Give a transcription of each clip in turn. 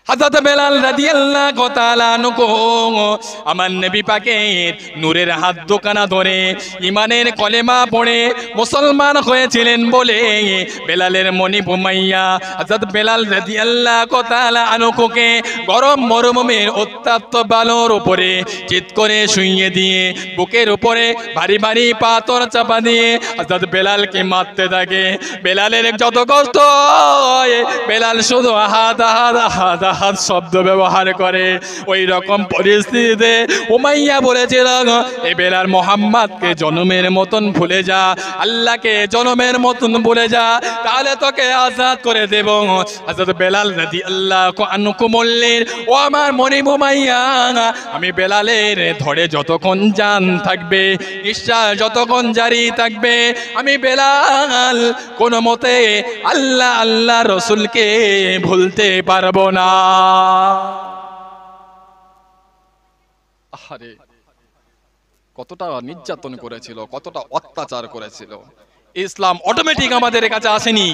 হযরত বেলাল রাদিয়াল্লাহু তাআলা আনহু আমার নবী পাকের নূরের হাত দোকানা ধরে ঈমানের কলেমা পড়ে মুসলমান হয়েছিলেন বলে বেলালের মনি বুমাইয়া হযরত বেলাল রাদিয়াল্লাহু তাআলা আনহুকে গরম মরুভূমির উত্তপ্ত বালুর উপরে চিৎ করে শুইয়ে দিয়ে বুকের উপরে ভারী ভারী পাথর চাপা দিয়ে হযরত বেলালকে মারতে থাকে। বেলালের যত কষ্ট হয় বেলাল শুধু হাত শব্দ ব্যবহার করে। ওই রকম পরিস্থিতিতে উমাইয়া বলেছিল, এ বেলাল মোহাম্মদকে জনমের মতন ভুলে যা, আল্লাহকে জনমের মতন ভুলে যা, তাহলে তোকে আজাদ করে দেব। হযরত বেলাল রাদিয়াল্লাহু আনহু বললেন, ও আমার মনিব উমাইয়া, আমি বেলালের ধরে যতক্ষণ জান থাকবে, নিঃশ্বাস যতক্ষণ জারি থাকবে, আমি বেলাল কোনো মতে আল্লাহ আল্লাহ রসুলকে ভুলতে পারবো না। আরে কতটা নির্যাতন করেছিল, কতটা অত্যাচার করেছিল। ইসলাম অটোমেটিক আমাদের কাছে আসেনি,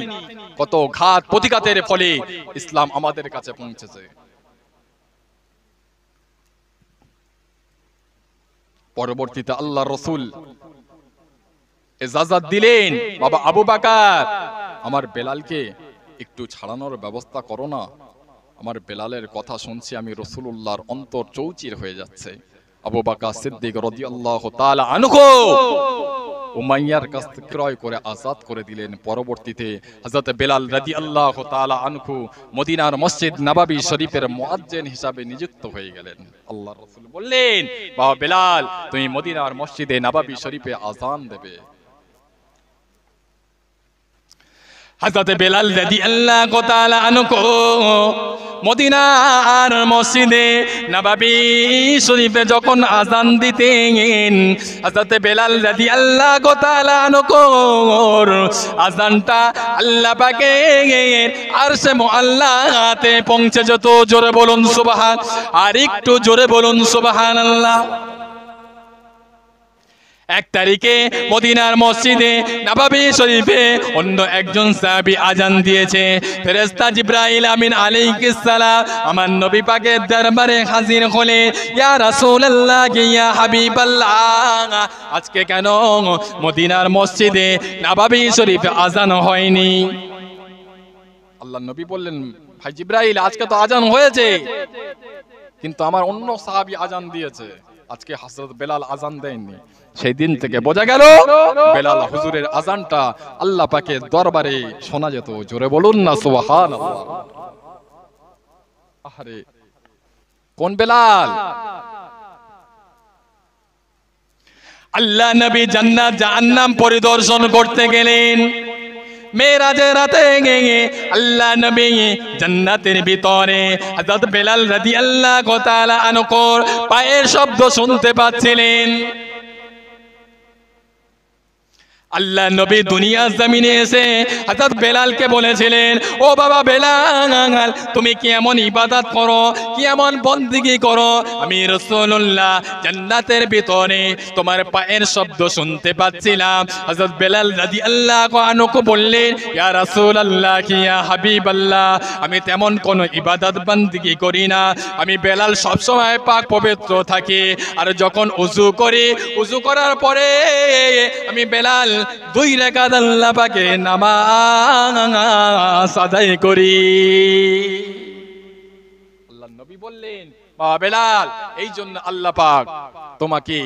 কত ঘাত প্রতিঘাতের ফলে ইসলাম আমাদের কাছে পৌঁছেছে। পরবর্তীতে আল্লাহ রসুল ইজাজত দিলেন, বাবা আবু বকর, আমার বেলালকে একটু ছাড়ানোর ব্যবস্থা করো না। আমার বেলালের কথা শুনছি আমি রাসূলুল্লাহর অন্তর চৌচির হয়ে যাচ্ছে। আবু বকর সিদ্দিক রাদিয়াল্লাহু তাআলা আনহু উমাইয়ার কাছ থেকে ক্রয় করে আজাদ করে দিলেন। পরবর্তীতে হযরত বেলাল রাদিয়াল্লাহু তাআলা আনহু মদিনার মসজিদ নববী শরীফের মুয়াজ্জিন হিসাবে নিযুক্ত হয়ে গেলেন। আল্লাহর রাসূল বললেন, বাবা বেলাল, তুমি মদিনার মসজিদে নববী শরীফে আযান দেবে। হযরত বেলাল রাদিয়াল্লাহু তাআলা আনহু মদিনার মসজিদে নববী শরীফে যখন আযান দিতেন, হযরত বেলাল রাদিয়াল্লাহু তাআলা আনহুর আযানটা আল্লাহ পাকের আরশে মুআল্লাতে পৌঁছে যেত। জোরে বলুন সুবহান, আর একটু জোরে বলুন সুবহানাল্লাহ। এক তারিখে মদিনার মসজিদে নববী শরীফে অন্য একজন সাহাবী আজান দিয়েছে। ফেরেশতা জিবরাইল আমিন আলাইহিস সালাম আমার নবী পাকের দরবারে হাজির হলে, ইয়া রাসূলুল্লাহ, ইয়া হাবিবাল্লাহ, আজকে কেন মদিনার মসজিদে নববী শরীফে আজান হয়নি? আল্লাহর নবী বললেন, ভাই জিবরাইল, আজকে তো আজান হয়েছে, কিন্তু আমার অন্য সাহাবী আজান দিয়েছে, আজকে হযরত বেলাল আজান দেননি। সেই দিন থেকে বোঝা গেল বেলাল হুজুরের আজানটা আল্লাহ পাকের দরবারে শোনা যেত। জোরে বলুন না সুবহানাল্লাহ। আরে কোন বেলাল? আল্লাহ নবী জান্নাত জাহান্নাম পরিদর্শন করতে গেলেন। মেরাজের রাতে আল্লাহ নবী জান্নাতের ভিতরে হযরত বেলাল রাদিয়াল্লাহু তাআলা আনহুর পায়ের শব্দ শুনতে পাচ্ছিলেন। আল্লাহ নবী দুনিয়া জমিনে এসে হযরত বেলালকে বলেছিলেন, ও বাবা বেলাল, তুমি কি এমন ইবাদত করো, কি এমন বন্দেগী করো, আমি রাসূলুল্লাহ জান্নাতের ভিতরে তোমার পায়ের শব্দ শুনতে পাচ্ছিলাম। হযরত বেলাল রাদিয়াল্লাহু আনহু বললেন, ইয়া রাসূলুল্লাহ, ইয়া হাবিবাল্লাহ, আমি তেমন কোনো ইবাদত বন্দেগী করি না, আমি বেলাল সবসময় পাক পবিত্র থাকি, আর যখন ওযু করি, ওযু করার পরে আমি বেলাল 2 রাকাত আল্লাহ পাকের নামাজ আদায় করি। আল্লাহর নবী বললেন, বাবা বেলাল, এই জন্য আল্লাহ পাক তোমাকে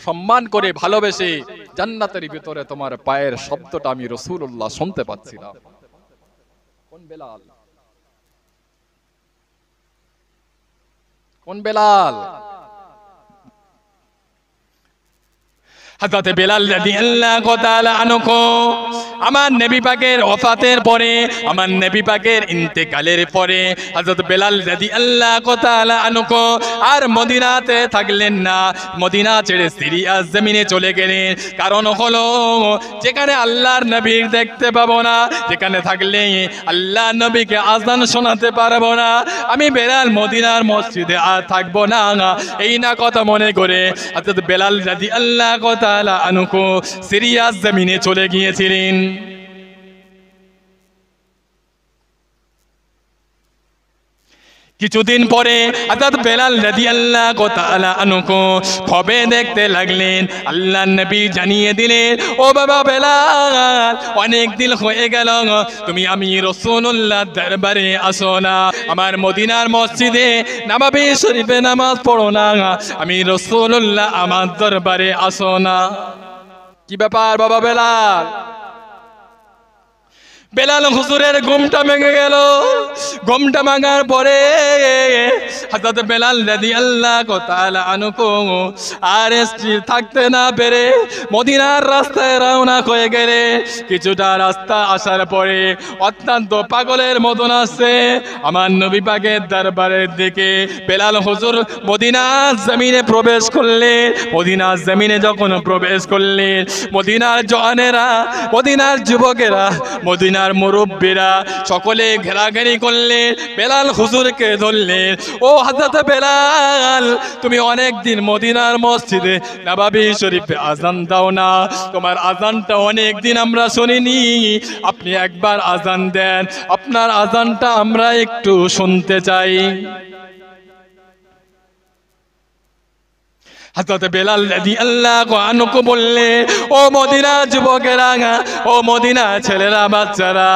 সম্মান করে ভালোবেসে জান্নাতের ভিতরে তোমার পায়ের শব্দটা আমি রাসূলুল্লাহ শুনতে পাচ্ছিলাম। কোন বেলাল? কোন বেলাল? হযরত বেলাল রাদিয়াল্লাহু তাআলা আনহু আমার নবী পাকের ওফাতের পরে, আমার নবী পাকের ইন্তেকালের পরে হযরত বেলাল রাদিয়াল্লাহু তাআলা আনহু আর মদিনাতে থাকলেন না, মদিনা ছেড়ে সিরিয়ার জমিনে চলে গেলেন। কারণ হলো, যেখানে আল্লাহর নবী দেখতে পাবো না, যেখানে থাকলে আল্লাহর নবীকে আযান শোনাতে পারবো না, আমি বেলাল মদিনার মসজিদে আর থাকবো না। এই না কথা মনে করে হযরত বেলাল রাদিয়াল্লাহু তাআলা আনহু সিরিয়ার জমিনে চলে গিয়েছিলেন। কিছুদিন পরে হযরত বেলাল রাদিয়াল্লাহু তাআলা আনহু খবে দেখতে লাগলেন। আল্লাহর নবী জানিয়ে দিলেন, ও বাবা বেলাল, অনেক দিন হয়ে গেল তুমি আমি রাসূলুল্লাহ দরবারে আসো না, আমার মদিনার মসজিদে নববী শরীফে নামাজ পড়ো না, আমি রাসূলুল্লাহ আমার দরবারে আসো না। কি ব্যাপার বাবা বেলাল? বেলাল হুজুরের ঘুমটা ভেঙে গেল। ঘুমটা ভাঙার পরে হযরত বেলাল রাদিয়াল্লাহু তাআলা আনহু আর স্থির থাকতে না পেরে মদিনার রাস্তায় রওনা হয়ে গেলে কিছুটা রাস্তা আসার পরে অত্যন্ত পাগলের মতন আসছে আমার নবী পাকের দরবারের দিকে। বেলাল হুজুর মদিনার জমিনে প্রবেশ করলেন। মদিনার জমিনে যখন প্রবেশ করলেন, মদিনার জওয়ানেরা, মদিনার যুবকেরা, মদিনার মুরব্বীরা সকলে ঘেরাঘেরি করলেন, বেলাল হুজুরকে ধরলেন। ও হযরত বেলাল, তুমি অনেক দিন মদিনার মসজিদে নববী শরীফে আজান দাও না, তোমার আজানটা অনেক দিন আমরা শুনিনি, আপনি একবার আজান দেন, আপনার আজানটা আমরা একটু শুনতে চাই। হযরত বেলাল রাদিয়াল্লাহু আনহু বললে, ও মদিনা যুবকেরা, ও মদিনা ছেলেরা, বাচ্চারা,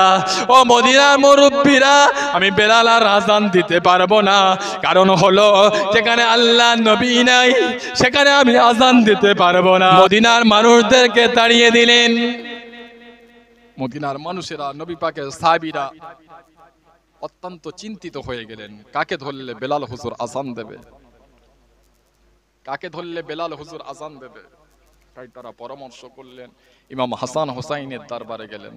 ও মদিনা মুরব্বীরা, আমি বেলাল আর আজান দিতে পারবো না। কারণ হলো যেখানে আল্লাহ নবী নাই সেখানে আমি আজান দিতে পারবো না। মদিনার মানুষদেরকে তাড়িয়ে দিলেন। মদিনার মানুষেরা, নবী পাকের সাহাবীরা অত্যন্ত চিন্তিত হয়ে গেলেন, কাকে ধরলে বেলাল হুজুর আজান দেবে, কাকে ধরলে বেলাল হুজুর আজান দেবে। তাই তারা পরামর্শ করলেন, ইমাম হাসান হুসাইনের দরবারে গেলেন।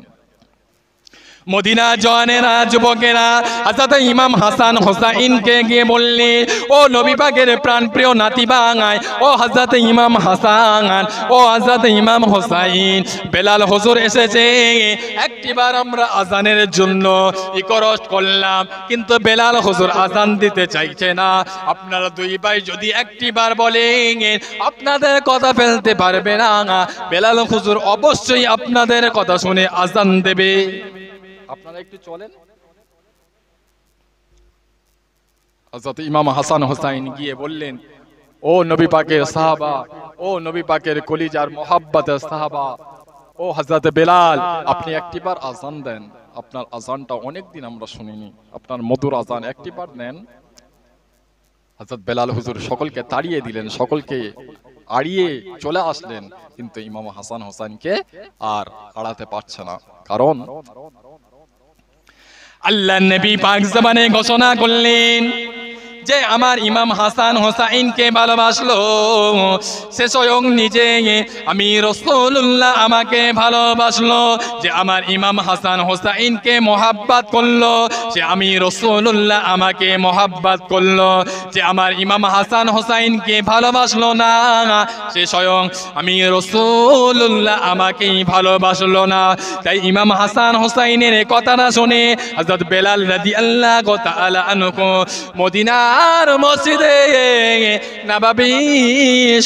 মদিনা জওয়ানেরা, যুবকেরা হযরত ইমাম হাসান হুসাইনকে গিয়ে বললেন, ও নবী পাকের প্রাণপ্রিয় নাতি ভাঙায়, ও হযরত ইমাম হাসান, ও হযরত ইমাম হুসাইন, বেলাল হুজুর এসেছে, একটিবার আমরা আজানের জন্য রিকোয়েস্ট করলাম, কিন্তু বেলাল হুজুর আজান দিতে চাইছে না। আপনারা দুই ভাই যদি একটিবার বলেন আপনাদের কথা ফেলতে পারবে না, বেলাল হুজুর অবশ্যই আপনাদের কথা শুনে আজান দেবে। আপনারা একটু চলেন। হযরত ইমাম হাসান হুসাইন গিয়ে বললেন, ও নবী পাকের সাহাবা, ও নবী পাকের কলিজার মোহাব্বতের সাহাবা, ও হযরত বেলাল, আপনি একটিবার আজান দেন, আপনার আজানটা অনেকদিন আমরা শুনিনি, আপনার মধুর আজান একটিবার নেন। হযরত বেলাল হুজুর সকলকে তাড়িয়ে দিলেন, সকলকে আড়িয়ে চলে আসলেন, কিন্তু ইমাম হাসান হুসাইনকে আর আড়াতে পারছে না। কারণ আল্লাহ নবী পাক জবানে ঘোষণা করলেন যে আমার ইমাম হাসান হুসাইনকে ভালোবাসলো, সে স্বয়ং নিজে, আমি রাসূলুল্লাহ আমাকে ভালোবাসলো, যে আমার ইমাম হাসান হুসাইনকে মহাব্বত করলো, যে আমি রাসূলুল্লাহ আমাকে মহাব্বত করলো, যে আমার ইমাম হাসান হুসাইনকে ভালোবাসলো না, সে স্বয়ং আমি রাসূলুল্লাহ আমাকেই ভালোবাসলো না। তাই ইমাম হাসান হুসাইনের কথাটা শুনে হযরত বেলাল রাদিয়াল্লাহু তাআলা আনহু মদিনা আর মসজিদে নববী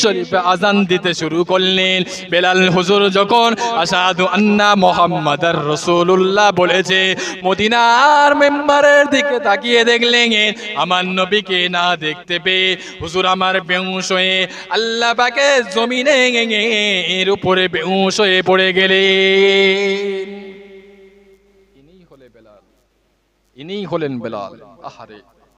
শরীফে আজান দিতে শুরু করলেন। বেলাল হুজুর যখন আশহাদু আন্না মুহাম্মাদার রাসূলুল্লাহ বলেছে, মদিনার মিম্বারের দিকে তাকিয়ে দেখলেন, আমার নবীকে না দেখতে পেয়ে হুজুর আমার বেহুশ হয়ে আল্লাহ পাকের জমিনে এর উপরে বেহুশ হয়ে পড়ে গেলেন। ইনি হলেন বেলাল। আহারে